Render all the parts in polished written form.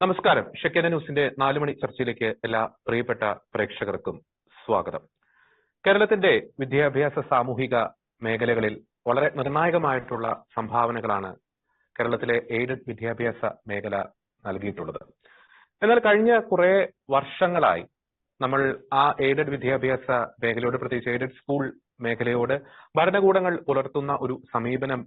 നമസ്കാരം. ഷെക്കേന ന്യൂസിന്റെ 4 മണി ചർച്ചയിലേക്ക് എല്ലാ പ്രിയപ്പെട്ട പ്രേക്ഷകർക്കും സ്വാഗതം. കേരളത്തിന്റെ വിദ്യാഭ്യാസ സാമൂഹിക മേഖലകളിൽ വളരെ നിർണായകമായിട്ടുള്ള സംഭാവനകളാണ് കേരളത്തിലെ എയ്ഡഡ് വിദ്യാഭ്യാസ മേഖല നൽകിയിട്ടുള്ളത്. എന്നാൽ കഴിഞ്ഞ കുറെ വർഷങ്ങളായി നമ്മൾ ആ എയ്ഡഡ് വിദ്യാഭ്യാസ മേഖലയോട്, പ്രത്യേകിച്ച് എയ്ഡഡ് സ്കൂൾ മേഖലയോട് ഭരണകൂടങ്ങൾ പുലർത്തുന്ന ഒരു സമീപനം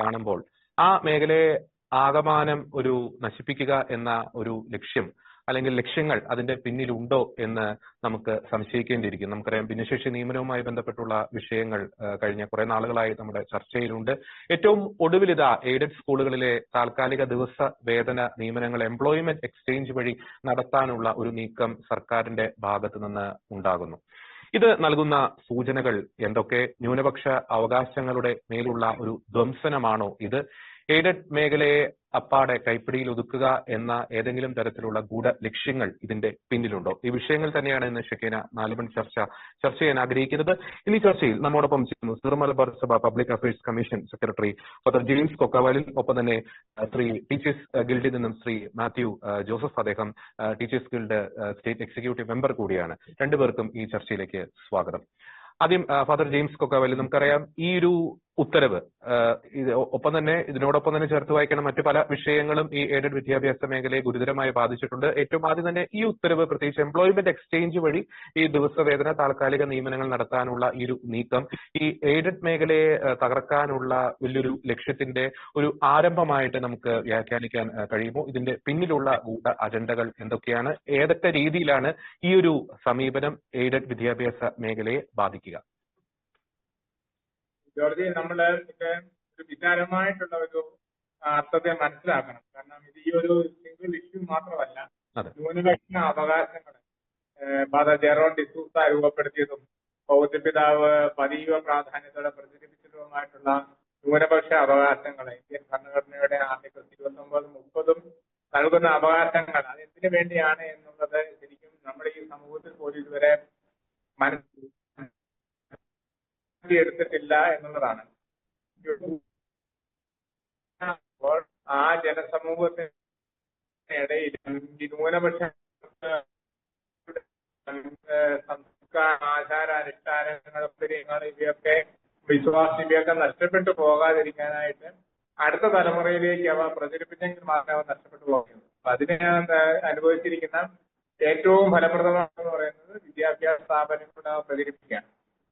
കാണുമ്പോൾ ആ മേഖലയെ ആകമാനം ഒരു നശിപ്പിക്കുക എന്ന ഒരു ലക്ഷ്യം അല്ലെങ്കിൽ ലക്ഷ്യങ്ങൾ അതിന്റെ പിന്നിലുണ്ടോ എന്ന് നമുക്ക് സംശയിക്കേണ്ടിയിരിക്കും. നമുക്കറിയാം, ഭിന്നശേഷി നിയമനവുമായി ബന്ധപ്പെട്ടുള്ള വിഷയങ്ങൾ കഴിഞ്ഞ കുറെ നാളുകളായി നമ്മുടെ ചർച്ചയിലുണ്ട്. ഏറ്റവും ഒടുവിൽ ഇതാ എയ്ഡഡ് സ്കൂളുകളിലെ താൽക്കാലിക ദിവസ വേതന നിയമനങ്ങൾ എംപ്ലോയ്മെന്റ് എക്സ്ചേഞ്ച് വഴി നടത്താനുള്ള ഒരു നീക്കം സർക്കാരിന്റെ ഭാഗത്തു നിന്ന് ഉണ്ടാകുന്നു. ഇത് നൽകുന്ന സൂചനകൾ എന്തൊക്കെ? ന്യൂനപക്ഷ അവകാശങ്ങളുടെ മേലുള്ള ഒരു ധ്വംസനമാണോ ഇത്? എയ്ഡഡ് മേഖലയെ അപ്പാടെ കൈപ്പിടിയിൽ ഒതുക്കുക എന്ന ഏതെങ്കിലും തരത്തിലുള്ള ഗൂഢ ലക്ഷ്യങ്ങൾ ഇതിന്റെ പിന്നിലുണ്ടോ? ഈ വിഷയങ്ങൾ തന്നെയാണ് ഇന്ന് ഷെക്കേന 4 മണി ചർച്ച ചെയ്യാൻ ആഗ്രഹിക്കുന്നത്. ഇന്ന് ഈ ചർച്ചയിൽ നമ്മോടൊപ്പം ചേരുന്നു സിറോ മലബാർ സഭ public affairs commission secretary father James Kokkavalil, ഒപ്പം തന്നെ ശ്രീ ടീച്ചേഴ്സ് ഗിൽഡിൽ നിന്നും ശ്രീ മാത്യു ജോസഫ്, അദ്ദേഹം teachers guild state executive member കൂടിയാണ്. രണ്ടുപേർക്കും ഈ ചർച്ചയിലേക്ക് സ്വാഗതം. ആദ്യം ഫാദർ ജെയിംസ് കൊക്കവാലിൽ, നമുക്കറിയാം ഈ ഒരു ഉത്തരവ് ഇതിനോടൊപ്പം തന്നെ ചേർത്ത് വായിക്കണം മറ്റു പല വിഷയങ്ങളും ഈ എയ്ഡഡ് വിദ്യാഭ്യാസ മേഖലയെ ഗുരുതരമായി ബാധിച്ചിട്ടുണ്ട്. ഏറ്റവും ആദ്യം തന്നെ ഈ ഉത്തരവ്, പ്രത്യേകിച്ച് എംപ്ലോയ്മെന്റ് എക്സ്ചേഞ്ച് വഴി ഈ ദിവസവേതന താൽക്കാലിക നിയമനങ്ങൾ നടത്താനുള്ള ഈ ഒരു നീക്കം ഈ എയ്ഡഡ് മേഖലയെ തകർക്കാനുള്ള വലിയൊരു ലക്ഷ്യത്തിന്റെ ഒരു ആരംഭമായിട്ട് നമുക്ക് വ്യാഖ്യാനിക്കാൻ കഴിയുമോ? ഇതിന്റെ പിന്നിലുള്ള ഗൂഢ അജണ്ടകൾ എന്തൊക്കെയാണ്? ഏതൊക്കെ രീതിയിലാണ് ഈ ഒരു സമീപനം എയ്ഡഡ് വിദ്യാഭ്യാസ മേഖലയെ ബാധിക്കുക? ജോർജി, നമ്മള് ഒരു വിചാരമായിട്ടുള്ള ഒരു അർത്ഥത്തെ മനസ്സിലാക്കണം. കാരണം ഇത് ഈ ഒരു സിംഗിൾ ഇഷ്യൂ മാത്രമല്ല, ന്യൂനപക്ഷ അവകാശങ്ങൾ ഫാദർ ജെറോൺ ഡിസൂസ രൂപപ്പെടുത്തിയതും പൗരപിതാവ് പതിവ് പ്രാധാന്യത്തോടെ പ്രചരിപ്പിച്ചതുമായിട്ടുള്ള ന്യൂനപക്ഷ അവകാശങ്ങൾ, ഇന്ത്യൻ ഭരണഘടനയുടെ ആർട്ടിക്കിൾ 29, 30 നൽകുന്ന അവകാശങ്ങൾ അത് എന്തിനു വേണ്ടിയാണ് എന്നുള്ളത് ശരിക്കും നമ്മുടെ ഈ സമൂഹത്തിൽ പോലും ഇതുവരെ എടുത്തിട്ടില്ല എന്നുള്ളതാണ്. അപ്പോൾ ആ ജനസമൂഹത്തിനിടയിൽ ഈ ന്യൂനപക്ഷ സംസ്കാര ആചാരാനുഷ്ഠാനങ്ങൾ ഇവയൊക്കെ ഇവയൊക്കെ നഷ്ടപ്പെട്ടു പോകാതിരിക്കാനായിട്ട് അടുത്ത തലമുറയിലേക്ക് അവ പ്രചരിപ്പിച്ചെങ്കിൽ മാത്രമേ അവ നഷ്ടപ്പെട്ടു പോകുന്നു. അപ്പൊ അതിനെ അനുഭവിച്ചിരിക്കുന്ന ഏറ്റവും ഫലപ്രദമാണെന്ന് പറയുന്നത് വിദ്യാഭ്യാസ സ്ഥാപനങ്ങളെ പ്രചരിപ്പിക്കാൻ.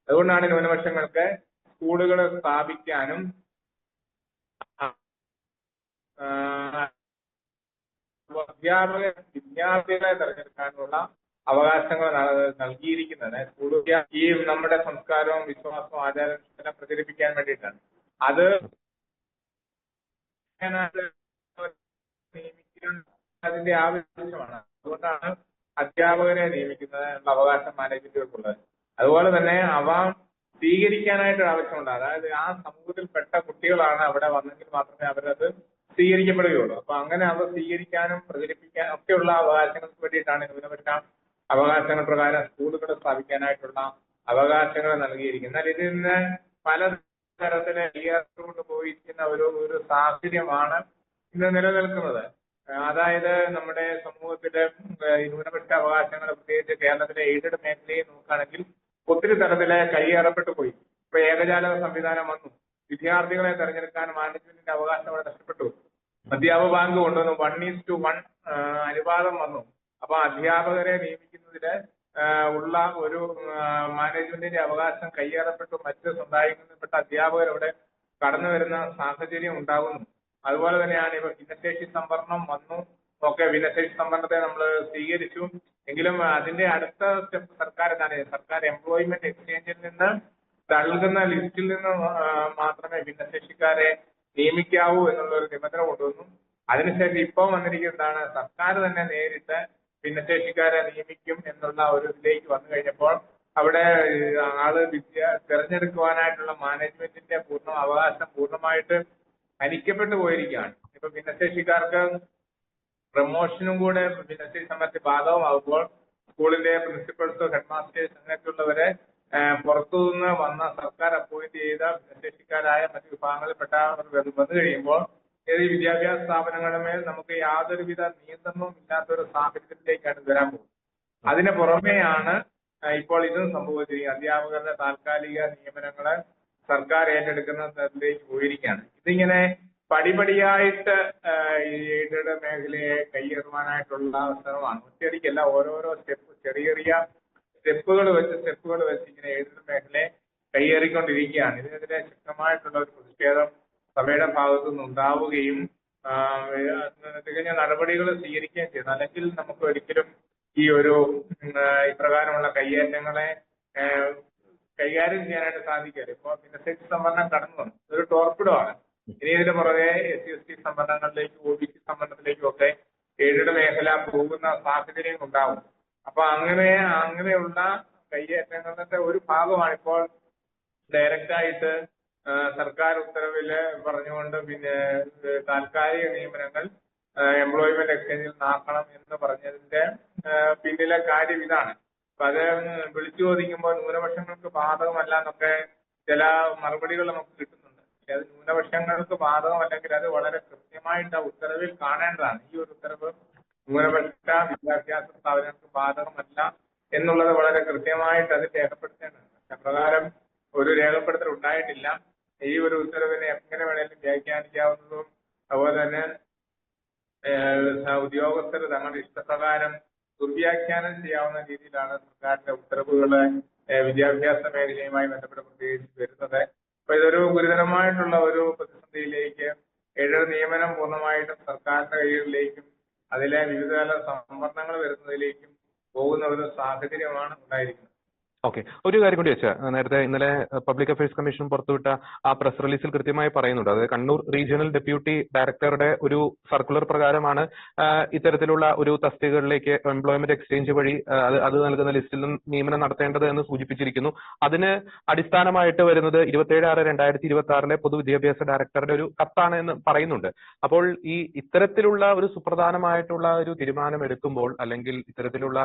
അതുകൊണ്ടാണ് ന്യൂനപക്ഷങ്ങൾക്ക് സ്കൂളുകൾ സ്ഥാപിക്കാനും വിദ്യാർത്ഥികളെ തെരഞ്ഞെടുക്കാനുള്ള അവകാശങ്ങൾ നൽകിയിരിക്കുന്നത് ഈ നമ്മുടെ സംസ്കാരവും വിശ്വാസവും ആചാരത്തിനെ പ്രചരിപ്പിക്കാൻ വേണ്ടിയിട്ടാണ്. അത് അതിന്റെ ആവശ്യമാണ്. അതുകൊണ്ടാണ് അധ്യാപകരെ നിയമിക്കുന്നതിനുള്ള അവകാശം മാനേജ്മെന്റുകൾക്കുള്ളത്. അതുപോലെ തന്നെ അവ സ്വീകരിക്കാനായിട്ട് ആവശ്യമുണ്ട്. അതായത് ആ സമൂഹത്തിൽപ്പെട്ട കുട്ടികളാണ് അവിടെ വന്നെങ്കിൽ മാത്രമേ അവരത് സ്വീകരിക്കപ്പെടുകയുള്ളൂ. അപ്പൊ അങ്ങനെ അവ സ്വീകരിക്കാനും പ്രചരിപ്പിക്കാനും ഒക്കെയുള്ള അവകാശങ്ങൾക്ക് വേണ്ടിയിട്ടാണ് ന്യൂനപക്ഷ അവകാശങ്ങൾ പ്രകാരം സ്കൂളുകൾ സ്ഥാപിക്കാനായിട്ടുള്ള അവകാശങ്ങൾ നൽകിയിരിക്കുന്നത്. എന്നാൽ ഇതിൽ നിന്ന് പല തരത്തിലെ കൊണ്ട് പോയിരിക്കുന്ന ഒരു സാഹചര്യമാണ് ഇന്ന് നിലനിൽക്കുന്നത്. അതായത് നമ്മുടെ സമൂഹത്തിലെ ന്യൂനപക്ഷ അവകാശങ്ങൾ, പ്രത്യേകിച്ച് കേരളത്തിലെ എയ്ഡഡ് മേഖലയെ നോക്കുകയാണെങ്കിൽ ഒത്തിരി തരത്തിലെ കൈയേറപ്പെട്ടു പോയി. ഇപ്പൊ ഏകജാലക സംവിധാനം വന്നു, വിദ്യാർത്ഥികളെ തെരഞ്ഞെടുക്കാൻ മാനേജ്മെന്റിന്റെ അവകാശം അവിടെ നഷ്ടപ്പെട്ടു. അധ്യാപക ബാങ്ക് കൊണ്ടുവന്നു, 1:1 അനുപാതം വന്നു. അപ്പൊ അധ്യാപകരെ നിയമിക്കുന്നതിന് ഉള്ള ഒരു മാനേജ്മെന്റിന്റെ അവകാശം കൈയേറപ്പെട്ടു. മറ്റ് സമുദായങ്ങളിൽപ്പെട്ട അധ്യാപകർ അവിടെ കടന്നു വരുന്ന സാഹചര്യം ഉണ്ടാകുന്നു. അതുപോലെ തന്നെയാണ് ഇപ്പൊ ഭിന്നശേഷി സംവരണം വന്നു. ഭിന്നശേഷി സംവരണത്തെ നമ്മൾ സ്വീകരിച്ചു. എങ്കിലും അതിന്റെ അടുത്ത സ്റ്റെപ്പ് സർക്കാർ എംപ്ലോയ്മെന്റ് എക്സ്ചേഞ്ചിൽ നിന്ന് നൽകുന്ന ലിസ്റ്റിൽ നിന്ന് മാത്രമേ ഭിന്നശേഷിക്കാരെ നിയമിക്കാവൂ എന്നുള്ള ഒരു നിബന്ധന കൊണ്ടുവന്നു. അതിനുശേഷം ഇപ്പോൾ വന്നിരിക്കുന്നതാണ് സർക്കാർ തന്നെ നേരിട്ട് ഭിന്നശേഷിക്കാരെ നിയമിക്കും എന്നുള്ള ഒരു ഇതിലേക്ക് വന്നു കഴിഞ്ഞപ്പോൾ അവിടെ തെരഞ്ഞെടുക്കുവാനായിട്ടുള്ള മാനേജ്മെന്റിന്റെ അവകാശം പൂർണ്ണമായിട്ട് ഹനിക്കപ്പെട്ടു പോയിരിക്കുകയാണ്. ഇപ്പൊ ഭിന്നശേഷിക്കാർക്ക് പ്രമോഷനും കൂടെ ഭിന്നശേഷി സംബന്ധിച്ച് ബാധകമാകുമ്പോൾ സ്കൂളിന്റെ പ്രിൻസിപ്പൽസോ ഹെഡ് മാസ്റ്റേഴ്സ് അങ്ങനെയൊക്കെയുള്ളവരെ പുറത്തുനിന്ന് വന്ന സർക്കാർ അപ്പോയിന്റ് ചെയ്ത ഭിന്നശേഷിക്കാരായ മറ്റു വിഭാഗങ്ങളിൽപ്പെട്ട വന്നു കഴിയുമ്പോൾ ഈ വിദ്യാഭ്യാസ സ്ഥാപനങ്ങളുടെ മേൽ നമുക്ക് യാതൊരുവിധ നിയന്ത്രണവും ഇല്ലാത്ത ഒരു സാഹചര്യത്തിലേക്കാണ് വരാൻ പോകുന്നത്. അതിന് പുറമെയാണ് ഇപ്പോൾ ഇതും സംഭവിച്ചിരിക്കുന്നത്. അധ്യാപകരുടെ താൽക്കാലിക നിയമനങ്ങളെ സർക്കാർ ഏറ്റെടുക്കുന്നതിലേക്ക് പോയിരിക്കുകയാണ്. ഇതിങ്ങനെ പടിപടിയായിട്ട് ഈ എയ്ഡഡ് മേഖലയെ കയ്യേറുവാനായിട്ടുള്ള ശ്രമമാണ്. ഒറ്റയടിക്കല്ല, ഓരോരോ ചെറിയ ചെറിയ സ്റ്റെപ്പുകൾ വെച്ച് ഇങ്ങനെ എയ്ഡഡ് മേഖലയെ കയ്യേറിക്കൊണ്ടിരിക്കുകയാണ്. ഇതിനെതിരെ ശക്തമായിട്ടുള്ള ഒരു പ്രതിഷേധം സഭയുടെ ഭാഗത്തു നിന്ന് ഉണ്ടാവുകയും തികഞ്ഞ നടപടികൾ സ്വീകരിക്കുകയും ചെയ്യുന്നു. അല്ലെങ്കിൽ നമുക്ക് ഒരിക്കലും ഈ ഒരു ഇപ്രകാരമുള്ള കയ്യേറ്റങ്ങളെ കൈകാര്യം ചെയ്യാനായിട്ട് സാധിക്കില്ല. ഇപ്പൊ ഭിന്നശേഷി സംവരണം കടന്നു വന്നു, ഇതൊരു ടോർപിഡോ ആണ്. ഇനി ഇതിന് പുറകെ SC/ST സംവരണങ്ങളിലേക്കും OBC സംവരണത്തിലേക്കും ഒക്കെ എയ്ഡഡ് മേഖല പോകുന്ന സാഹചര്യം ഉണ്ടാവും. അപ്പൊ അങ്ങനെയുള്ള കയ്യേറ്റങ്ങളുടെ ഒരു ഭാഗമാണ് ഇപ്പോൾ ഡയറക്റ്റായിട്ട് സർക്കാർ ഉത്തരവില് പറഞ്ഞുകൊണ്ട് പിന്നെ താൽക്കാലിക നിയമനങ്ങൾ എംപ്ലോയ്മെന്റ് എക്സ്ചേഞ്ചിൽ നടക്കണം എന്ന് പറഞ്ഞതിന്റെ പിന്നിലെ കാര്യം ഇതാണ്. അപ്പൊ അത് വിളിച്ചു ചോദിക്കുമ്പോൾ ന്യൂനപക്ഷങ്ങൾക്ക് ബാധകമല്ല എന്നൊക്കെ ചില മറുപടികൾ നമുക്ക് കിട്ടുന്നുണ്ട്. അത് ന്യൂനപക്ഷങ്ങൾക്ക് ബാധകമല്ലെങ്കിൽ അത് വളരെ കൃത്യമായിട്ട് ആ ഉത്തരവിൽ കാണേണ്ടതാണ്. ഈ ഒരു ഉത്തരവ് ന്യൂനപക്ഷ വിദ്യാഭ്യാസ സ്ഥാപനങ്ങൾക്ക് ബാധകമല്ല എന്നുള്ളത് വളരെ കൃത്യമായിട്ട് അത് രേഖപ്പെടുത്തേണ്ടതാണ്. അപ്രകാരം ഒരു രേഖപ്പെടുത്തൽ ഉണ്ടായിട്ടില്ല. ഈ ഒരു ഉത്തരവിനെ എങ്ങനെ വേണേലും വ്യാഖ്യാനിക്കാവുന്നതും അതുപോലെ തന്നെ ഉദ്യോഗസ്ഥർ തങ്ങളുടെ ഇഷ്ടപ്രകാരം ദുർവ്യാഖ്യാനം ചെയ്യാവുന്ന രീതിയിലാണ് സർക്കാരിന്റെ ഉത്തരവുകള് വിദ്യാഭ്യാസ മേഖലയുമായി ബന്ധപ്പെട്ട് പ്രത്യേകിച്ച് വരുന്നത്. അപ്പൊ ഇതൊരു ഗുരുതരമായിട്ടുള്ള ഒരു പ്രതിസന്ധിയിലേക്ക് എയ്ഡഡ് നിയമനം പൂർണ്ണമായിട്ടും സർക്കാരിന്റെ കൈകളിലേക്കും അതിലെ വിവിധതല സംവരണങ്ങൾ വരുന്നതിലേക്കും പോകുന്ന ഒരു സാഹചര്യമാണ് ഉണ്ടായിരിക്കുന്നത്. ഓക്കെ, ഒരു കാര്യം കൂടി വെച്ചാൽ നേരത്തെ ഇന്നലെ പബ്ലിക് അഫയേഴ്സ് കമ്മീഷൻ പുറത്തുവിട്ട ആ പ്രസ് റിലീസിൽ കൃത്യമായി പറയുന്നുണ്ട്. അതായത് കണ്ണൂർ റീജിയണൽ ഡെപ്യൂട്ടി ഡയറക്ടറുടെ ഒരു സർക്കുലർ പ്രകാരമാണ് ഇത്തരത്തിലുള്ള ഒരു തസ്തികകളിലേക്ക് എംപ്ലോയ്മെന്റ് എക്സ്ചേഞ്ച് വഴി അത് നൽകുന്ന ലിസ്റ്റിൽ നിന്ന് നിയമനം നടത്തേണ്ടത് എന്ന് സൂചിപ്പിച്ചിരിക്കുന്നു. അതിന് അടിസ്ഥാനമായിട്ട് വരുന്നത് 27/6/2026 പൊതുവിദ്യാഭ്യാസ ഡയറക്ടറുടെ ഒരു കത്താണ് എന്ന് പറയുന്നുണ്ട്. അപ്പോൾ ഈ ഇത്തരത്തിലുള്ള ഒരു സുപ്രധാനമായിട്ടുള്ള ഒരു തീരുമാനം എടുക്കുമ്പോൾ അല്ലെങ്കിൽ ഇത്തരത്തിലുള്ള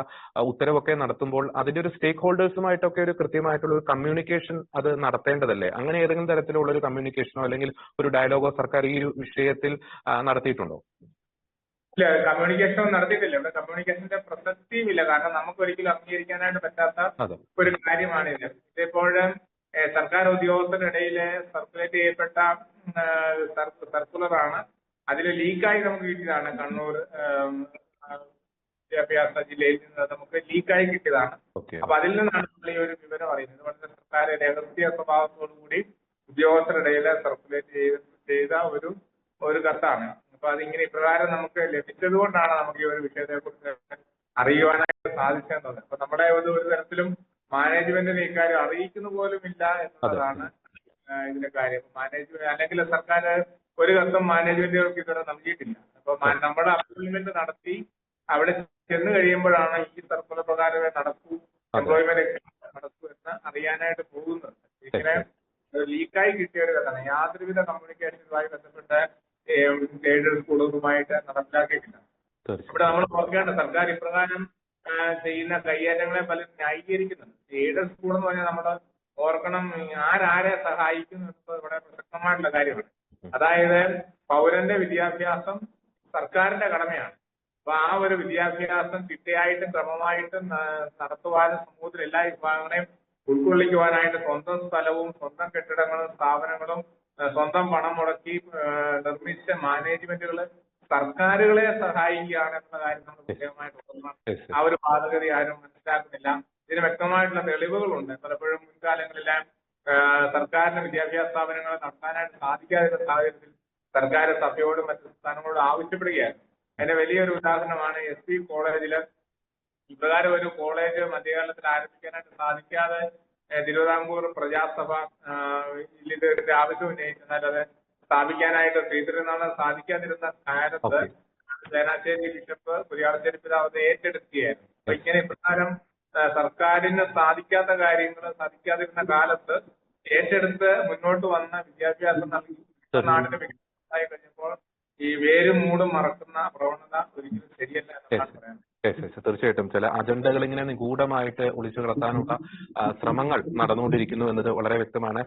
ഉത്തരവൊക്കെ നടത്തുമ്പോൾ അതിന്റെ ഒരു സ്റ്റേക്ക് ഹോൾഡേഴ്സുമായിട്ടൊക്കെ ഒരു കൃത്യമായിട്ടുള്ള ഒരു കമ്മ്യൂണിക്കേഷൻ അത് നടത്തേണ്ടതല്ലേ? അങ്ങനെ ഏതെങ്കിലും തരത്തിലുള്ള ഒരു കമ്മ്യൂണിക്കേഷനോ അല്ലെങ്കിൽ ഒരു ഡയലോഗോ സർക്കാർ ഈ ഒരു വിഷയത്തിൽ നടത്തിയിട്ടുണ്ടോ? ഇല്ല, കമ്മ്യൂണിക്കേഷൻ നടത്തിയിട്ടില്ല. ഇവിടെ കമ്മ്യൂണിക്കേഷന്റെ പ്രസക്തിയുമില്ല. കാരണം നമുക്ക് ഒരിക്കലും അംഗീകരിക്കാനായിട്ട് പറ്റാത്ത ഒരു കാര്യമാണ് ഇത്. ഇതിപ്പോഴും സർക്കാർ ഉദ്യോഗസ്ഥരിടയിൽ സർക്കുലേറ്റ് ചെയ്യപ്പെട്ട സർക്കുലറാണ്. അതിൽ ലീക്കായി നമുക്ക് കിട്ടിയതാണ്. കണ്ണൂർ വിദ്യാഭ്യാസ ജില്ലയിൽ നിന്ന് നമുക്ക് ലീക്കായി കിട്ടിയതാണ്. അപ്പൊ അതിൽ നിന്നാണ് നമ്മൾ ഈ ഒരു വിവരം അറിയുന്നത്. വളരെ സർക്കാർ രഹസ്യ സ്വഭാവത്തോടുകൂടി ഉദ്യോഗസ്ഥരുടെയിൽ സർക്കുലേറ്റ് ചെയ്ത ഒരു കത്താണ്. അപ്പൊ അതിങ്ങനെ ഇപ്രകാരം നമുക്ക് ലഭിച്ചത് കൊണ്ടാണ് നമുക്ക് ഈ ഒരു വിഷയത്തെ കുറിച്ച് അറിയുവാനായിട്ട് സാധിച്ചത്. അപ്പൊ നമ്മുടെ ഒരു തരത്തിലും മാനേജ്മെന്റിന് ഇക്കാര്യം അറിയിക്കുന്ന പോലും ഇല്ല എന്നുള്ളതാണ് ഇതിന്റെ കാര്യം. മാനേജ്മെന്റ് അല്ലെങ്കിൽ സർക്കാർ ഒരു കത്തും മാനേജ്മെന്റുകൾക്ക് ഇതുവരെ നൽകിയിട്ടില്ല. അപ്പൊ നമ്മുടെ അപ്പോയിന്റ്മെന്റ് നടത്തി അവിടെ ചെന്ന് കഴിയുമ്പോഴാണ് ഈ സർക്കുലർ പ്രകാരമേ നടക്കൂ, എംപ്ലോയ്മെന്റ് നടക്കൂ എന്ന് അറിയാനായിട്ട് പോകുന്നത്. ഇങ്ങനെ ലീക്കായി കിട്ടിയ ഒരു കഥയാണ്. യാതൊരുവിധ കമ്മ്യൂണിക്കേഷനുമായി ബന്ധപ്പെട്ട് എയ്ഡഡ് സ്കൂളുകളുമായിട്ട് നടപ്പിലാക്കിയിട്ടില്ല. ഇവിടെ നമ്മൾ ഓർക്കേണ്ട, സർക്കാർ ഇപ്രകാരം ചെയ്യുന്ന കൈയേറ്റങ്ങളെ പലരും ന്യായീകരിക്കുന്നുണ്ട്. എയ്ഡഡ് സ്കൂൾ എന്ന് പറഞ്ഞാൽ നമ്മൾ ഓർക്കണം, ആരെ സഹായിക്കുന്നു എന്നത് ഇവിടെ പ്രസക്തമായിട്ടുള്ള കാര്യമാണ്. അതായത് പൗരന്റെ വിദ്യാഭ്യാസം സർക്കാരിന്റെ കടമയാണ്. അപ്പൊ ആ ഒരു വിദ്യാഭ്യാസം ചിട്ടയായിട്ടും ക്രമമായിട്ടും നടത്തുവാനും സമൂഹത്തിൽ എല്ലാ വിഭാഗങ്ങളെയും ഉൾക്കൊള്ളിക്കുവാനായിട്ട് സ്വന്തം സ്ഥലവും സ്വന്തം കെട്ടിടങ്ങളും സ്ഥാപനങ്ങളും സ്വന്തം പണം മുടക്കി നിർമ്മിച്ച മാനേജ്മെന്റുകൾ സർക്കാരുകളെ സഹായിക്കുകയാണ് എന്ന കാര്യം നമ്മൾ കൃത്യമായിട്ട് ഓർക്കണം. ആ ഒരു ബാധ്യത ആരും മനസ്സിലാക്കുന്നില്ല. ഇതിന് വ്യക്തമായിട്ടുള്ള തെളിവുകളുണ്ട്. പലപ്പോഴും മുൻകാലങ്ങളിലെ സർക്കാരിന്റെ വിദ്യാഭ്യാസ സ്ഥാപനങ്ങളെ നടത്താനായിട്ട് സാധിക്കാതിരുന്ന സാഹചര്യത്തിൽ സർക്കാർ സഭയോടും മറ്റു സംസ്ഥാനങ്ങളോടും ആവശ്യപ്പെടുകയാണ്. അതിന്റെ വലിയൊരു ഉദാഹരണമാണ് SP കോളേജില് ഇപ്രകാരം ഒരു കോളേജ് മധ്യകാലത്തിൽ ആരംഭിക്കാനായിട്ട് സാധിക്കാതെ തിരുവിതാംകൂർ പ്രജാസഭ ഇതിന്റെ ആവശ്യം ഉന്നയിച്ചെന്നാൽ അത് സ്ഥാപിക്കാനായിട്ട് ശ്രീധരനാഥൻ സാധിക്കാതിരുന്ന കാലത്ത് ചേനാശ്ശേരി ബിഷപ്പ് കുര്യാളശ്ശേരി പിതാവ് ഏറ്റെടുക്കുകയായിരുന്നു. അപ്പൊ ഇങ്ങനെ ഇപ്രകാരം സർക്കാരിന് സാധിക്കാത്ത കാര്യങ്ങൾ സാധിക്കാതിരുന്ന കാലത്ത് ഏറ്റെടുത്ത് മുന്നോട്ട് വന്ന വിദ്യാഭ്യാസം നൽകി നാടിന് വികസനമായി കഴിഞ്ഞപ്പോൾ ഈ വേരും മൂടും മറക്കുന്ന പ്രവണത ഒരിക്കലും ശരിയല്ല എന്നാണ് പറയാൻ. മാത്യു, തീർച്ചയായിട്ടും ചില അജണ്ടകൾ ഇങ്ങനെ നിഗൂഢമായിട്ട് ഒളിച്ചു കടത്താനുള്ള ശ്രമങ്ങൾ നടന്നുകൊണ്ടിരിക്കുന്നു എന്നത് വളരെ വ്യക്തമാണ്.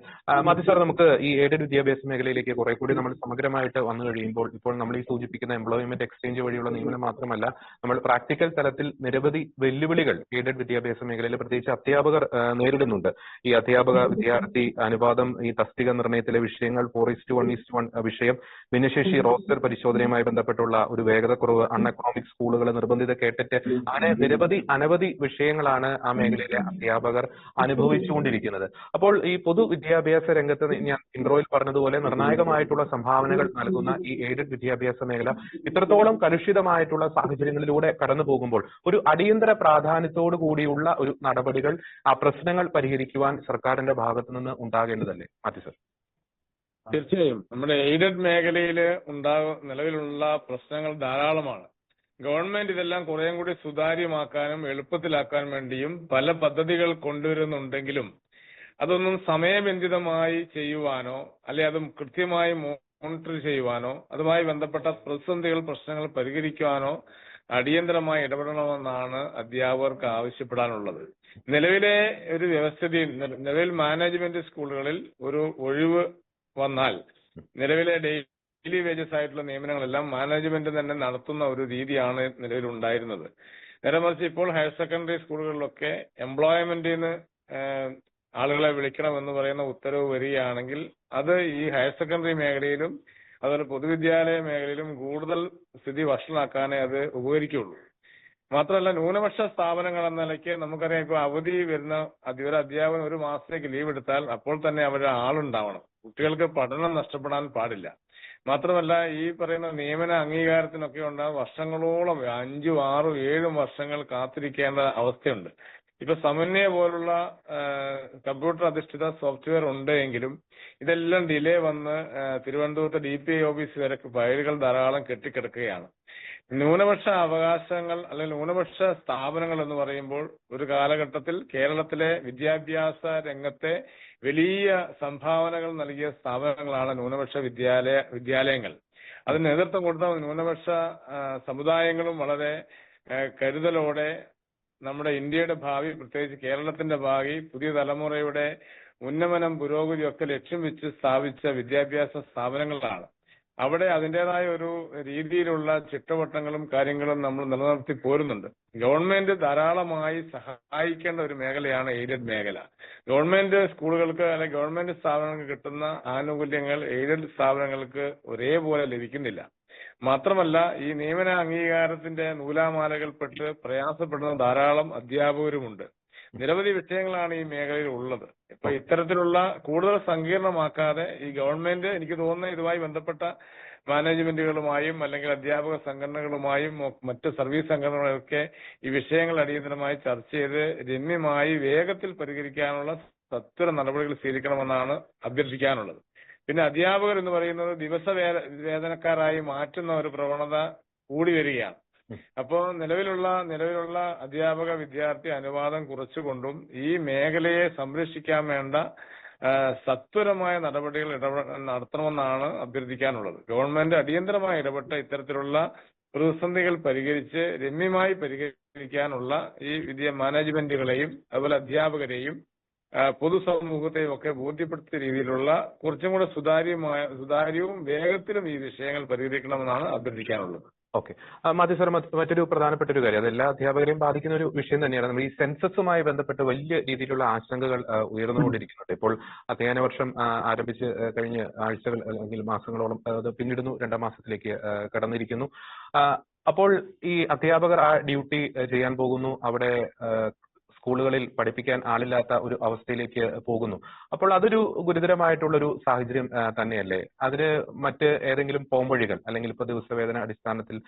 മാത്യു സാർ, നമുക്ക് ഈ എയ്ഡഡ് വിദ്യാഭ്യാസ മേഖലയിലേക്ക് കുറെ കൂടി നമ്മൾ സമഗ്രമായിട്ട് വന്നു കഴിയുമ്പോൾ ഇപ്പോൾ നമ്മൾ ഈ സൂചിപ്പിക്കുന്ന എംപ്ലോയ്മെന്റ് എക്സ്ചേഞ്ച് വഴിയുള്ള നിയമനം മാത്രമല്ല, നമ്മൾ പ്രാക്ടിക്കൽ തലത്തിൽ നിരവധി വെല്ലുവിളികൾ എയ്ഡഡ് വിദ്യാഭ്യാസ മേഖലയിൽ പ്രത്യേകിച്ച് അധ്യാപകർ നേരിടുന്നുണ്ട്. ഈ അധ്യാപക വിദ്യാർത്ഥി അനുപാതം, ഈ തസ്തിക നിർണയത്തിലെ വിഷയങ്ങൾ, 4:1:1 വിഷയം, ഭിന്നശേഷി റോസ്റ്റർ പരിശോധനയുമായി ബന്ധപ്പെട്ടുള്ള ഒരു വേഗതക്കുറവ്, അൺഎക്കണോമിക് സ്കൂളുകൾ, നിർബന്ധിത കേട്ടറ്റ്, അങ്ങനെ അനവധി വിഷയങ്ങളാണ് ആ മേഖലയിലെ അധ്യാപകർ അനുഭവിച്ചുകൊണ്ടിരിക്കുന്നത്. അപ്പോൾ ഈ പൊതുവിദ്യാഭ്യാസ രംഗത്ത് ഞാൻ ഇൻട്രോയിൽ പറഞ്ഞതുപോലെ നിർണായകമായിട്ടുള്ള സംഭാവനകൾ നൽകുന്ന ഈ എയ്ഡഡ് വിദ്യാഭ്യാസ മേഖല ഇത്രത്തോളം കലുഷിതമായിട്ടുള്ള സാഹചര്യങ്ങളിലൂടെ കടന്നു പോകുമ്പോൾ ഒരു അടിയന്തര പ്രാധാന്യത്തോടു കൂടിയുള്ള ഒരു നടപടികൾ ആ പ്രശ്നങ്ങൾ പരിഹരിക്കുവാൻ സർക്കാരിന്റെ ഭാഗത്തു നിന്ന് ഉണ്ടാകേണ്ടതല്ലേ മാത്യു സർ? തീർച്ചയായും നമ്മുടെ എയ്ഡഡ് മേഖലയിൽ നിലവിലുള്ള പ്രശ്നങ്ങൾ ധാരാളമാണ്. ഗവൺമെന്റ് ഇതെല്ലാം കുറേയും കൂടി സുതാര്യമാക്കാനും എളുപ്പത്തിലാക്കാൻ വേണ്ടിയും പല പദ്ധതികൾ കൊണ്ടുവരുന്നുണ്ടെങ്കിലും അതൊന്നും സമയബന്ധിതമായി ചെയ്യുവാനോ അല്ലെ അത് കൃത്യമായി മോണിറ്റർ ചെയ്യുവാനോ അതുമായി ബന്ധപ്പെട്ട പ്രശ്നങ്ങൾ പരിഹരിക്കുവാനോ അടിയന്തരമായി ഇടപെടണമെന്നാണ് അധ്യാപകർക്ക് ആവശ്യപ്പെടാനുള്ളത്. നിലവിലെ ഒരു നിലവിൽ മാനേജ്മെന്റ് സ്കൂളുകളിൽ ഒരു ഒഴിവ് വന്നാൽ നിലവിലെ ഡെയിലി വേജസ് ആയിട്ടുള്ള നിയമനങ്ങളെല്ലാം മാനേജ്മെന്റ് തന്നെ നടത്തുന്ന ഒരു രീതിയാണ് നിലവിലുണ്ടായിരുന്നത്. നേരെ മറിച്ച് ഇപ്പോൾ ഹയർ സെക്കൻഡറി സ്കൂളുകളിലൊക്കെ എംപ്ലോയ്മെന്റിൽ നിന്ന് ആളുകളെ വിളിക്കണമെന്ന് പറയുന്ന ഉത്തരവ് വരികയാണെങ്കിൽ അത് ഈ ഹയർ സെക്കൻഡറി മേഖലയിലും അതുപോലെ പൊതുവിദ്യാലയ മേഖലയിലും കൂടുതൽ സ്ഥിതി വഷളാക്കാനേ അത് ഉപകരിക്കുള്ളൂ. മാത്രമല്ല, ന്യൂനപക്ഷ സ്ഥാപനങ്ങൾ എന്ന നിലയ്ക്ക് നമുക്കറിയാം, ഇപ്പോൾ അവധി വരുന്ന ഒരു അധ്യാപകൻ ഒരു മാസത്തേക്ക് ലീവ് എടുത്താൽ അപ്പോൾ തന്നെ അവരുടെ ആളുണ്ടാവണം. കുട്ടികൾക്ക് പഠനം നഷ്ടപ്പെടാൻ പാടില്ല. മാത്രമല്ല, ഈ പറയുന്ന നിയമന അംഗീകാരത്തിനൊക്കെ ഉണ്ടാകും വർഷങ്ങളോളം 5, 6, 7 വർഷങ്ങൾ കാത്തിരിക്കേണ്ട അവസ്ഥയുണ്ട്. ഇപ്പൊ സമന്വയ പോലുള്ള കമ്പ്യൂട്ടർ അധിഷ്ഠിത സോഫ്റ്റ്വെയർ ഉണ്ടെങ്കിലും ഇതെല്ലാം ഡിലേ വന്ന് തിരുവനന്തപുരത്തെ DPI ഓഫീസ് വരെ ഫയലുകൾ ധാരാളം കെട്ടിക്കിടക്കുകയാണ്. ന്യൂനപക്ഷ അവകാശങ്ങൾ അല്ലെങ്കിൽ ന്യൂനപക്ഷ സ്ഥാപനങ്ങൾ എന്ന് പറയുമ്പോൾ ഒരു കാലഘട്ടത്തിൽ കേരളത്തിലെ വിദ്യാഭ്യാസ രംഗത്തെ വലിയ സംഭാവനകൾ നൽകിയ സ്ഥാപനങ്ങളാണ് ന്യൂനപക്ഷ വിദ്യാലയങ്ങൾ. അതിന് നേതൃത്വം കൊടുത്ത ന്യൂനപക്ഷ സമുദായങ്ങളും വളരെ കരുതലോടെ നമ്മുടെ ഇന്ത്യയുടെ ഭാവി, പ്രത്യേകിച്ച് കേരളത്തിന്റെ ഭാവി, പുതിയ തലമുറയുടെ ഉന്നമനം, പുരോഗതി ഒക്കെ ലക്ഷ്യം വെച്ച് സ്ഥാപിച്ച വിദ്യാഭ്യാസ സ്ഥാപനങ്ങളാണ്. അവിടെ അതിൻ്റെതായ ഒരു രീതിയിലുള്ള ചിട്ടവട്ടങ്ങളും കാര്യങ്ങളും നമ്മൾ നിലനിർത്തി പോരുന്നുണ്ട്. ഗവൺമെന്റ് ധാരാളമായി സഹായിക്കേണ്ട ഒരു മേഖലയാണ് എയ്ഡഡ് മേഖല. ഗവൺമെന്റ് സ്കൂളുകൾക്ക് അല്ലെങ്കിൽ ഗവൺമെന്റ് സ്ഥാപനങ്ങൾക്ക് കിട്ടുന്ന ആനുകൂല്യങ്ങൾ എയ്ഡഡ് സ്ഥാപനങ്ങൾക്ക് ഒരേപോലെ ലഭിക്കുന്നില്ല. മാത്രമല്ല, ഈ നിയമന അംഗീകാരത്തിന്റെ നൂലാമാലകൾപ്പെട്ട് പ്രയാസപ്പെടുന്ന ധാരാളം അധ്യാപകരുമുണ്ട്. നിരവധി വിഷയങ്ങളാണ് ഈ മേഖലയിൽ ഉള്ളത്. ഇപ്പൊ ഇത്തരത്തിലുള്ള കൂടുതൽ സങ്കീർണമാക്കാതെ ഈ ഗവൺമെന്റ്, എനിക്ക് തോന്നുന്നത്, ഇതുമായി ബന്ധപ്പെട്ട മാനേജ്മെന്റുകളുമായും അല്ലെങ്കിൽ അധ്യാപക സംഘടനകളുമായും മറ്റ് സർവീസ് സംഘടനകളൊക്കെ ഈ വിഷയങ്ങൾ അടിയന്തരമായി ചർച്ച ചെയ്ത് രമ്യമായി വേഗത്തിൽ പരിഹരിക്കാനുള്ള സത്വര നടപടികൾ സ്വീകരിക്കണമെന്നാണ് അഭ്യർത്ഥിക്കാനുള്ളത്. പിന്നെ അധ്യാപകർ എന്ന് പറയുന്നത് വേതനക്കാരായി മാറ്റുന്ന ഒരു പ്രവണത കൂടി വരികയാണ്. അപ്പോൾ നിലവിലുള്ള അധ്യാപക വിദ്യാർത്ഥി അനുപാതം കുറച്ചുകൊണ്ടും ഈ മേഖലയെ സംരക്ഷിക്കാൻ വേണ്ട സത്വരമായ നടപടികൾ നടത്തണമെന്നാണ് അഭ്യർത്ഥിക്കാനുള്ളത്. ഗവൺമെന്റ് അടിയന്തരമായി ഇടപെട്ട് ഇത്തരത്തിലുള്ള പ്രതിസന്ധികൾ പരിഹരിച്ച് രമ്യമായി പരിഹരിക്കാനുള്ള ഈ മാനേജ്മെന്റുകളെയും അതുപോലെ അധ്യാപകരെയും പൊതുസമൂഹത്തെയും ഒക്കെ ബോധ്യപ്പെടുത്തിയ രീതിയിലുള്ള കുറച്ചും കൂടെ സുതാര്യവും വേഗത്തിലും ഈ വിഷയങ്ങൾ പരിഹരിക്കണമെന്നാണ് അഭ്യർത്ഥിക്കാനുള്ളത്. ഓക്കെ, മാത്യു സാർ, മറ്റൊരു പ്രധാനപ്പെട്ട ഒരു കാര്യം, അത് എല്ലാ അധ്യാപകരെയും ബാധിക്കുന്ന ഒരു വിഷയം തന്നെയാണ്. നമ്മൾ ഈ സെൻസസുമായി ബന്ധപ്പെട്ട് വലിയ രീതിയിലുള്ള ആശങ്കകൾ ഉയർന്നുകൊണ്ടിരിക്കുന്നുണ്ട്. ഇപ്പോൾ അധ്യയന വർഷം ആരംഭിച്ച് കഴിഞ്ഞ ആഴ്ചകൾ അല്ലെങ്കിൽ മാസങ്ങളോളം അത് പിന്നിടുന്നു, 2ാം മാസത്തിലേക്ക് കടന്നിരിക്കുന്നു. അപ്പോൾ ഈ അധ്യാപകർ ആ ഡ്യൂട്ടി ചെയ്യാൻ പോകുന്നു, അവിടെ സ്കൂളുകളിൽ പഠിപ്പിക്കാൻ ആളില്ലാത്ത ഒരു അവസ്ഥയിലേക്ക് പോകുന്നു. അപ്പോൾ അതൊരു ഗുരുതരമായിട്ടുള്ളൊരു സാഹചര്യം തന്നെയല്ലേ? അതിന് മറ്റ് ഏതെങ്കിലും പോംവഴികൾ, അല്ലെങ്കിൽ ഇപ്പൊ ദിവസവേതന അടിസ്ഥാനത്തിൽ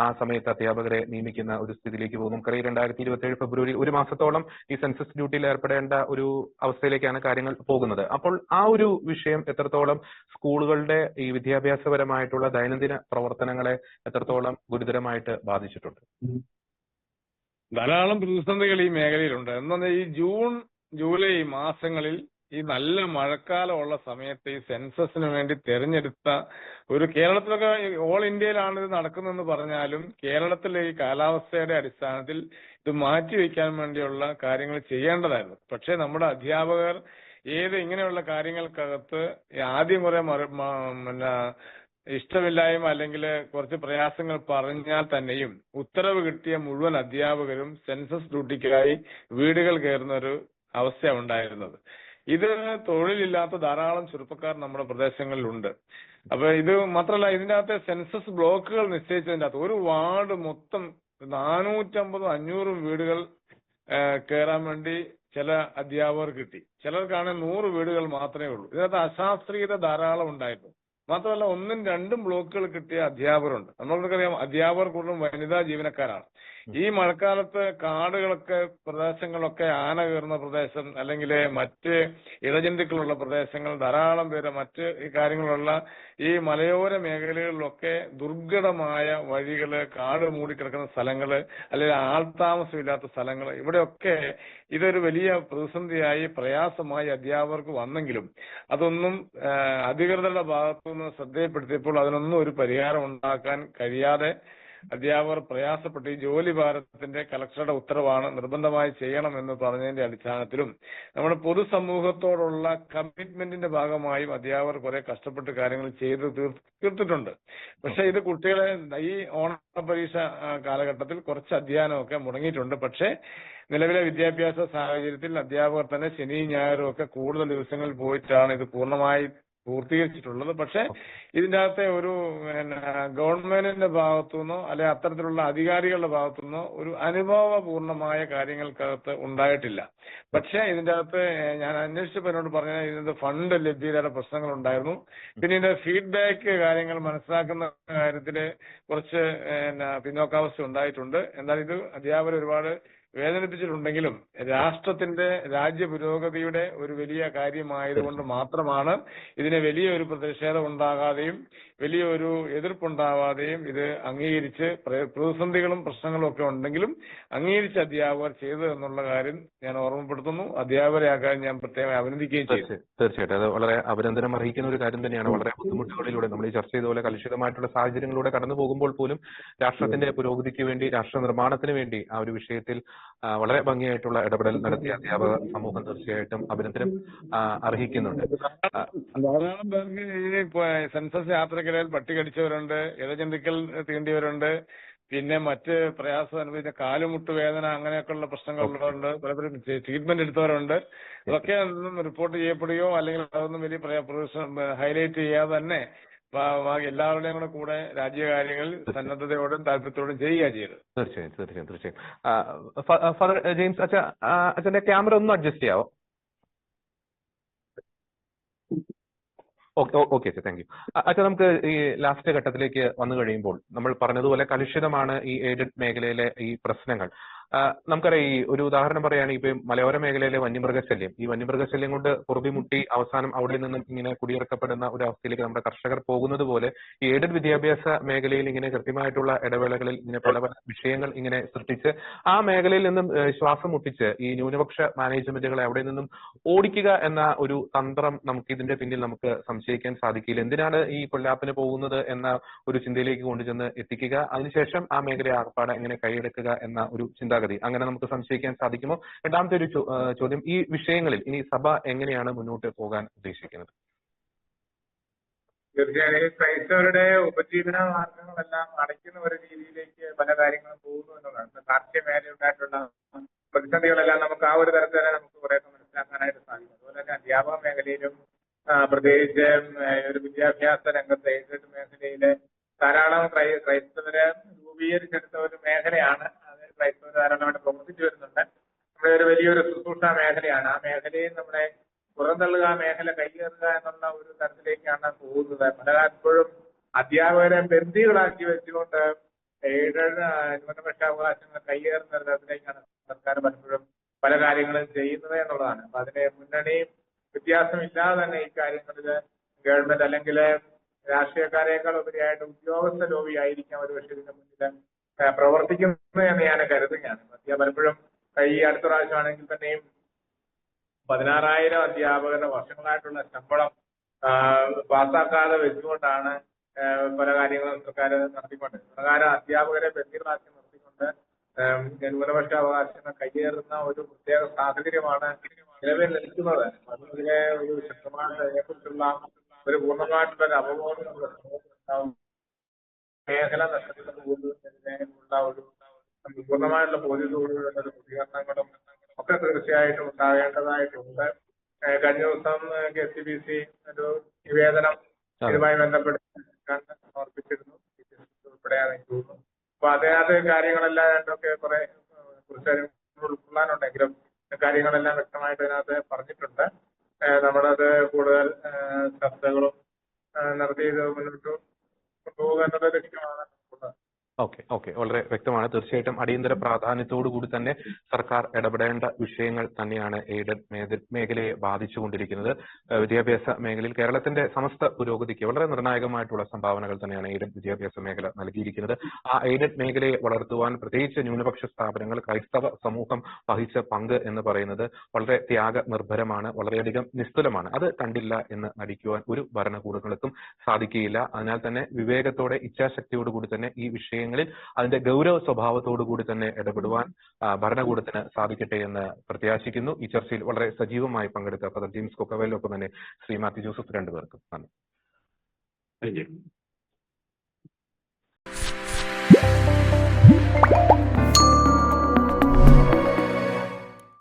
ആ സമയത്ത് അധ്യാപകരെ നിയമിക്കുന്ന ഒരു സ്ഥിതിയിലേക്ക് പോകും? നമുക്കറിയാം, 2027 ഫെബ്രുവരി 1 മാസത്തോളം ഈ സെൻസസ് ഡ്യൂട്ടിയിൽ ഏർപ്പെടേണ്ട ഒരു അവസ്ഥയിലേക്കാണ് കാര്യങ്ങൾ പോകുന്നത്. അപ്പോൾ ആ ഒരു വിഷയം എത്രത്തോളം സ്കൂളുകളുടെ ഈ വിദ്യാഭ്യാസപരമായിട്ടുള്ള ദൈനംദിന പ്രവർത്തനങ്ങളെ എത്രത്തോളം ഗുരുതരമായിട്ട് ബാധിച്ചിട്ടുണ്ട്? ധാരാളം പ്രതിസന്ധികൾ ഈ മേഖലയിലുണ്ട്. എന്നാൽ ഈ ജൂൺ, ജൂലൈ മാസങ്ങളിൽ ഈ നല്ല മഴക്കാലമുള്ള സമയത്ത് ഈ സെൻസസിന് വേണ്ടി തെരഞ്ഞെടുത്ത ഒരു കേരളത്തിലൊക്കെ ഓൾ ഇന്ത്യയിലാണ് ഇത് നടക്കുന്നതെന്ന് പറഞ്ഞാലും കേരളത്തിലെ ഈ കാലാവസ്ഥയുടെ അടിസ്ഥാനത്തിൽ ഇത് മാറ്റിവെക്കാൻ വേണ്ടിയുള്ള കാര്യങ്ങൾ ചെയ്യേണ്ടതായിരുന്നു. പക്ഷെ നമ്മുടെ അധ്യാപകർ ഇങ്ങനെയുള്ള കാര്യങ്ങൾക്കകത്ത് ആദ്യം കുറെ പിന്നെ ഇഷ്ടമില്ലായ്മ അല്ലെങ്കിൽ കുറച്ച് പ്രയാസങ്ങൾ പറഞ്ഞാൽ തന്നെയും ഉത്തരവ് കിട്ടിയ മുഴുവൻ അധ്യാപകരും സെൻസസ് ഡ്യൂട്ടിക്കായി വീടുകൾ കയറുന്ന ഒരു അവസ്ഥ ഉണ്ടായിരുന്നത്. ഇത് തൊഴിലില്ലാത്ത ധാരാളം ചെറുപ്പക്കാർ നമ്മുടെ പ്രദേശങ്ങളിലുണ്ട്. അപ്പൊ ഇത് മാത്രമല്ല, ഇതിന്റെ അകത്തെ സെൻസസ് ബ്ലോക്കുകൾ നിശ്ചയിച്ചതിന്റെ അകത്ത് ഒരു വാർഡ് മൊത്തം 450-500 വീടുകൾ കയറാൻ വേണ്ടി ചില അധ്യാപകർ കിട്ടി. ചിലർക്കാണെങ്കിൽ 100 വീടുകൾ മാത്രമേ ഉള്ളൂ. ഇതിനകത്ത് അശാസ്ത്രീയത ധാരാളം ഉണ്ടായിരുന്നു. മാത്രമല്ല 1-2 ബ്ലോക്കുകൾ കിട്ടിയ അധ്യാപകരുണ്ട്. നമ്മൾക്കറിയാം അധ്യാപകർ കൂടുതലും വനിതാ ജീവനക്കാരാണ്. ഈ മഴക്കാലത്ത് കാടുകളൊക്കെ പ്രദേശങ്ങളൊക്കെ ആന കയറുന്ന പ്രദേശം അല്ലെങ്കിൽ മറ്റ് ഇഴജന്തുക്കളുള്ള പ്രദേശങ്ങൾ, ധാരാളം പേര് മറ്റ് ഈ കാര്യങ്ങളുള്ള ഈ മലയോര മേഖലകളിലൊക്കെ ദുർഘടമായ വഴികള്, കാട് മൂടിക്കിടക്കുന്ന സ്ഥലങ്ങള്, അല്ലെങ്കിൽ ആൾതാമസമില്ലാത്ത സ്ഥലങ്ങള്, ഇവിടെയൊക്കെ ഇതൊരു വലിയ പ്രതിസന്ധിയായി പ്രയാസമായി അധ്യാപകർക്ക് വന്നെങ്കിലും അതൊന്നും അധികൃതരുടെ ഭാഗത്തുനിന്ന് ശ്രദ്ധയിൽപ്പെടുത്തിയപ്പോൾ അതിനൊന്നും ഒരു പരിഹാരം ഉണ്ടാക്കാൻ കഴിയാതെ അധ്യാപകർ പ്രയാസപ്പെട്ട് ഈ ജോലി ഭാരത്തിന്റെ കളക്ടറുടെ ഉത്തരവാണ് നിർബന്ധമായി ചെയ്യണമെന്ന് പറഞ്ഞതിന്റെ അടിസ്ഥാനത്തിലും നമ്മുടെ പൊതുസമൂഹത്തോടുള്ള കമ്മിറ്റ്മെന്റിന്റെ ഭാഗമായും അധ്യാപകർ കുറെ കഷ്ടപ്പെട്ട് കാര്യങ്ങൾ ചെയ്ത് തീർത്തിട്ടുണ്ട്. പക്ഷെ ഇത് കുട്ടികളെ ഈ ഓണപരീക്ഷ കാലഘട്ടത്തിൽ കുറച്ച് അധ്യയനമൊക്കെ മുടങ്ങിയിട്ടുണ്ട്. പക്ഷെ നിലവിലെ വിദ്യാഭ്യാസ സാഹചര്യത്തിൽ അധ്യാപകർ തന്നെ ശനിയും ഞായറും ഒക്കെ കൂടുതൽ ദിവസങ്ങളിൽ പോയിട്ടാണ് ഇത് പൂർണ്ണമായി പൂർത്തീകരിച്ചിട്ടുള്ളത്. പക്ഷെ ഇതിന്റെ അകത്തെ ഒരു ഗവൺമെന്റിന്റെ ഭാഗത്തുനിന്നോ അല്ലെ അത്തരത്തിലുള്ള അധികാരികളുടെ ഭാഗത്തുനിന്നോ ഒരു അനുഭവപൂർണമായ കാര്യങ്ങൾക്കകത്ത് ഉണ്ടായിട്ടില്ല. പക്ഷെ ഇതിന്റെ അകത്ത് ഞാൻ അന്വേഷിച്ചപ്പോൾ എന്നോട് പറഞ്ഞാൽ ഇതിന്റെ ഫണ്ട് ലഭ്യതയുടെ പ്രശ്നങ്ങൾ ഉണ്ടായിരുന്നു. പിന്നെ ഇതിന്റെ ഫീഡ്ബാക്ക് കാര്യങ്ങൾ മനസ്സിലാക്കുന്ന കാര്യത്തില് കുറച്ച് പിന്നോക്കാവസ്ഥ ഉണ്ടായിട്ടുണ്ട്. എന്നാൽ ഇത് അധ്യാപകർ ഒരുപാട് വേദനിപ്പിച്ചിട്ടുണ്ടെങ്കിലും രാഷ്ട്രത്തിന്റെ രാജ്യ പുരോഗതിയുടെ ഒരു വലിയ കാര്യമായതുകൊണ്ട് മാത്രമാണ് ഇതിന് വലിയൊരു പ്രതിഷേധം ഉണ്ടാകാതെയും വലിയൊരു എതിർപ്പുണ്ടാവാതെയും ഇത് അംഗീകരിച്ച് പ്രതിസന്ധികളും പ്രശ്നങ്ങളും ഒക്കെ ഉണ്ടെങ്കിലും അംഗീകരിച്ച അധ്യാപകർ ചെയ്തു എന്നുള്ള കാര്യം ഞാൻ ഓർമ്മപ്പെടുത്തുന്നു. അധ്യാപകരെ ആ കാര്യം ഞാൻ പ്രത്യേകം അഭിനന്ദിക്കുകയും ചെയ്തു. തീർച്ചയായിട്ടും അത് വളരെ അഭിനന്ദനം അർഹിക്കുന്ന ഒരു കാര്യം തന്നെയാണ്. വളരെ ബുദ്ധിമുട്ടുകളിലൂടെ നമ്മൾ ഈ ചർച്ച ചെയ്തതുപോലെ കലുഷിതമായിട്ടുള്ള സാഹചര്യങ്ങളിലൂടെ കടന്നു പോകുമ്പോൾ പോലും രാഷ്ട്രത്തിന്റെ പുരോഗതിക്ക് വേണ്ടി, രാഷ്ട്ര നിർമ്മാണത്തിന് വേണ്ടി ആ ഒരു വിഷയത്തിൽ വളരെ ഭംഗിയായിട്ടുള്ള ഇടപെടൽ നടത്തിയ അധ്യാപക സമൂഹം തീർച്ചയായിട്ടും അഭിനന്ദനം അർഹിക്കുന്നുണ്ട്. ധാരാളം പേർക്ക് ഈ സെൻസസ് യാത്രക്കിടയിൽ പട്ടി കടിച്ചവരുണ്ട്, ഇഴജന്തുക്കൾ തീണ്ടിയവരുണ്ട്, പിന്നെ മറ്റ് പ്രയാസം അനുഭവിച്ച കാലുമുട്ട് വേദന അങ്ങനെയൊക്കെയുള്ള പ്രശ്നങ്ങളുള്ളവരുണ്ട്, പലപ്പോഴും ട്രീറ്റ്മെന്റ് എടുത്തവരുണ്ട്. അതൊക്കെ ഒന്നും റിപ്പോർട്ട് ചെയ്യപ്പെടുകയോ അല്ലെങ്കിൽ അതൊന്നും വലിയ ഹൈലൈറ്റ് ചെയ്യാതെ തന്നെ എല്ലാവരുടെയും കൂടെ രാജ്യകാര്യങ്ങളിൽ സന്നദ്ധതയോടും താല്പര്യത്തോടും ചെയ്യുക ചെയ്തത്. തീർച്ചയായും. ഫാദർ ജെയിംസ് അച്ഛന്റെ ക്യാമറ ഒന്ന് അഡ്ജസ്റ്റ് ചെയ്യാവോ? ഓക്കെ അച്ഛാ, താങ്ക് യു. അച്ഛാ, നമുക്ക് ഈ ലാസ്റ്റ് ഘട്ടത്തിലേക്ക് വന്നു കഴിയുമ്പോൾ നമ്മൾ പറഞ്ഞതുപോലെ കലുഷിതമാണ് ഈ എയ്ഡഡ് മേഖലയിലെ ഈ പ്രശ്നങ്ങൾ. നമുക്കറിയാം, ഈ ഒരു ഉദാഹരണം പറയുകയാണെങ്കിൽ ഇപ്പൊ മലയോര മേഖലയിലെ വന്യമൃഗശല്യം, ഈ വന്യമൃഗശല്യം കൊണ്ട് പൊറുതിമുട്ടി അവസാനം അവിടെ നിന്നും ഇങ്ങനെ കുടിയിറക്കപ്പെടുന്ന ഒരു അവസ്ഥയിലേക്ക് നമ്മുടെ കർഷകർ പോകുന്നത് പോലെ ഈ എയ്ഡഡ് വിദ്യാഭ്യാസ മേഖലയിൽ ഇങ്ങനെ കൃത്യമായിട്ടുള്ള ഇടവേളകളിൽ ഇങ്ങനെ പല പല വിഷയങ്ങൾ ഇങ്ങനെ സൃഷ്ടിച്ച് ആ മേഖലയിൽ നിന്നും ശ്വാസം മുട്ടിച്ച് ഈ ന്യൂനപക്ഷ മാനേജ്മെന്റുകളെ അവിടെ നിന്നും ഓടിക്കുക എന്ന ഒരു തന്ത്രം നമുക്ക് ഇതിന്റെ പിന്നിൽ നമുക്ക് സംശയിക്കാൻ സാധിക്കില്ല. എന്തിനാണ് ഈ പൊല്ലാപ്പിന് പോകുന്നത് എന്ന ഒരു ചിന്തയിലേക്ക് കൊണ്ടുചെന്ന് എത്തിക്കുക, അതിനുശേഷം ആ മേഖലയെ ആകപ്പാടെ എങ്ങനെ കൈയെടുക്കുക എന്ന ഒരു ചിന്താഗതി അങ്ങനെ നമുക്ക് സംശയിക്കാൻ സാധിക്കുമോ? രണ്ടാമത്തെ ഒരു ചോദ്യം, ഈ വിഷയങ്ങളിൽ ഇനി സഭ എങ്ങനെയാണ് മുന്നോട്ട് പോകാൻ ഉദ്ദേശിക്കുന്നത്? തീർച്ചയായും ക്രൈസ്തവരുടെ ഉപജീവന മാർഗങ്ങളെല്ലാം അടയ്ക്കുന്ന ഒരു രീതിയിലേക്ക് പല കാര്യങ്ങളും പോകുന്നു എന്നുള്ളതാണ്. കാർഷിക മേഖലയുണ്ടായിട്ടുള്ള പ്രതിസന്ധികളെല്ലാം നമുക്ക് ആ ഒരു തരത്തിൽ തന്നെ നമുക്ക് കുറേയൊക്കെ മനസ്സിലാക്കാനായിട്ട് സാധിക്കും. അതുപോലെ തന്നെ അധ്യാപക മേഖലയിലും പ്രത്യേകിച്ച് ഒരു വിദ്യാഭ്യാസ രംഗത്ത് എയ്ഡഡ് മേഖലയില് ധാരാളം ക്രൈസ്തവരെ രൂപീകരിച്ചെടുത്ത ഒരു മേഖലയാണ്. അത് ക്രൈസ്തവർ ധാരാളമായിട്ട് പ്രവർത്തിച്ചു വരുന്നുണ്ട്. നമ്മുടെ ഒരു വലിയൊരു ശുശ്രൂഷ മേഖലയാണ്. ആ മേഖലയിൽ നമ്മളെ പുറന്തള്ളുക, ആ മേഖല കൈയേറുക എന്നുള്ള ഒരു തരത്തിലേക്കാണ് പോകുന്നത്. പലപ്പോഴും അധ്യാപകരെ ബന്ദികളാക്കി വെച്ചുകൊണ്ട് എയ്ഡഡ് ന്യൂനപക്ഷാവകാശങ്ങൾ കൈയേറുന്ന ഒരു തരത്തിലേക്കാണ് സർക്കാർ പലപ്പോഴും പല കാര്യങ്ങളും ചെയ്യുന്നത് എന്നുള്ളതാണ്. അപ്പൊ അതിന് മുന്നണിയും വ്യത്യാസമില്ലാതെ തന്നെ ഈ കാര്യങ്ങളിൽ ഗവൺമെന്റ് അല്ലെങ്കിൽ രാഷ്ട്രീയക്കാരേക്കാൾ ഉപരിയായിട്ട് ഉദ്യോഗസ്ഥ ലോബി ആയിരിക്കാം ഒരുപക്ഷെ ഇതിന്റെ മുന്നിൽ പ്രവർത്തിക്കുന്നത് എന്ന് ഞാൻ കരുതുകയാണ്. പലപ്പോഴും ഈ അടുത്ത പ്രാവശ്യമാണെങ്കിൽ തന്നെയും 16,000 അധ്യാപകരുടെ വർഷങ്ങളായിട്ടുള്ള ശമ്പളം പാസ്സാക്കാതെ വെച്ചുകൊണ്ടാണ് പല കാര്യങ്ങളും സർക്കാർ നടത്തിക്കൊണ്ട് പ്രകാരം അധ്യാപകരെ ബന്ദികളാക്കി നിർത്തിക്കൊണ്ട് ന്യൂനപക്ഷ അവകാശങ്ങൾ കയ്യേറുന്ന ഒരു പ്രത്യേക സാഹചര്യമാണ് നിലവിൽ നിൽക്കുന്നത്. അതിനെ ഒരു ശക്തമായ അതിനെക്കുറിച്ചുള്ള ഒരു പൂർണ്ണമായിട്ടുള്ള ഒരു അവബോധം മേഖല നഷ്ടപ്പെട്ടതിനുള്ള ഒരു പൂർണ്ണമായിട്ടുള്ള ബോധ്യത്തോടുള്ള ഒരു പ്രതികരണങ്ങളും ഒക്കെ തീർച്ചയായിട്ടും ഉണ്ടാകേണ്ടതായിട്ടുണ്ട്. കഴിഞ്ഞ ദിവസം KCBC ഒരു നിവേദനം ഇതുമായി ബന്ധപ്പെട്ട് സമർപ്പിച്ചിരുന്നു, ഉൾപ്പെടെയാണ് എനിക്ക് തോന്നുന്നു. അപ്പൊ അതിനകത്ത് കാര്യങ്ങളെല്ലാം രണ്ടൊക്കെ കുറെ കുറിച്ച് ഉൾക്കൊള്ളാനുണ്ടെങ്കിലും കാര്യങ്ങളെല്ലാം വ്യക്തമായിട്ട് അതിനകത്ത് പറഞ്ഞിട്ടുണ്ട്. നമ്മളത് കൂടുതൽ ചർച്ചകളും നടത്തി മുന്നോട്ട് കൊണ്ടുപോകുക എന്നുള്ള ലക്ഷ്യമാണ് ഉള്ളത്. ഓക്കെ വളരെ വ്യക്തമാണ്. തീർച്ചയായിട്ടും അടിയന്തര പ്രാധാന്യത്തോടു കൂടി തന്നെ സർക്കാർ ഇടപെടേണ്ട വിഷയങ്ങൾ തന്നെയാണ് എയ്ഡഡ് മേഖലയെ ബാധിച്ചുകൊണ്ടിരിക്കുന്നത്. വിദ്യാഭ്യാസ മേഖലയിൽ കേരളത്തിന്റെ സമസ്ത പുരോഗതിക്ക് വളരെ നിർണായകമായിട്ടുള്ള സംഭാവനകൾ തന്നെയാണ് എയ്ഡഡ് വിദ്യാഭ്യാസ മേഖല നൽകിയിരിക്കുന്നത്. ആ എയ്ഡഡ് മേഖലയെ വളർത്തുവാൻ പ്രത്യേകിച്ച് ന്യൂനപക്ഷ സ്ഥാപനങ്ങൾ, ക്രൈസ്തവ സമൂഹം വഹിച്ച പങ്ക് എന്ന് പറയുന്നത് വളരെ ത്യാഗനിർഭരമാണ്, വളരെയധികം നിസ്തുലമാണ്. അത് കണ്ടില്ല എന്ന് നടിക്കുവാൻ ഒരു ഭരണകൂടങ്ങൾക്കും സാധിക്കുകയില്ല. അതിനാൽ തന്നെ വിവേകത്തോടെ, ഇച്ഛാശക്തിയോടുകൂടി തന്നെ ഈ വിഷയങ്ങളിൽ അതിന്റെ ഗൗരവ സ്വഭാവത്തോടു കൂടി തന്നെ ഇടപെടുവാൻ ഭരണകൂടത്തിന് സാധിക്കട്ടെ എന്ന് പ്രത്യാശിക്കുന്നു. ഈ ചർച്ചയിൽ വളരെ സജീവമായി പങ്കെടുത്ത ഫാദർ ജെയിംസ് കൊക്കവേലിനൊപ്പം തന്നെ ശ്രീ മാത്യു ജോസഫ് രണ്ടുപേർക്കും നന്ദി.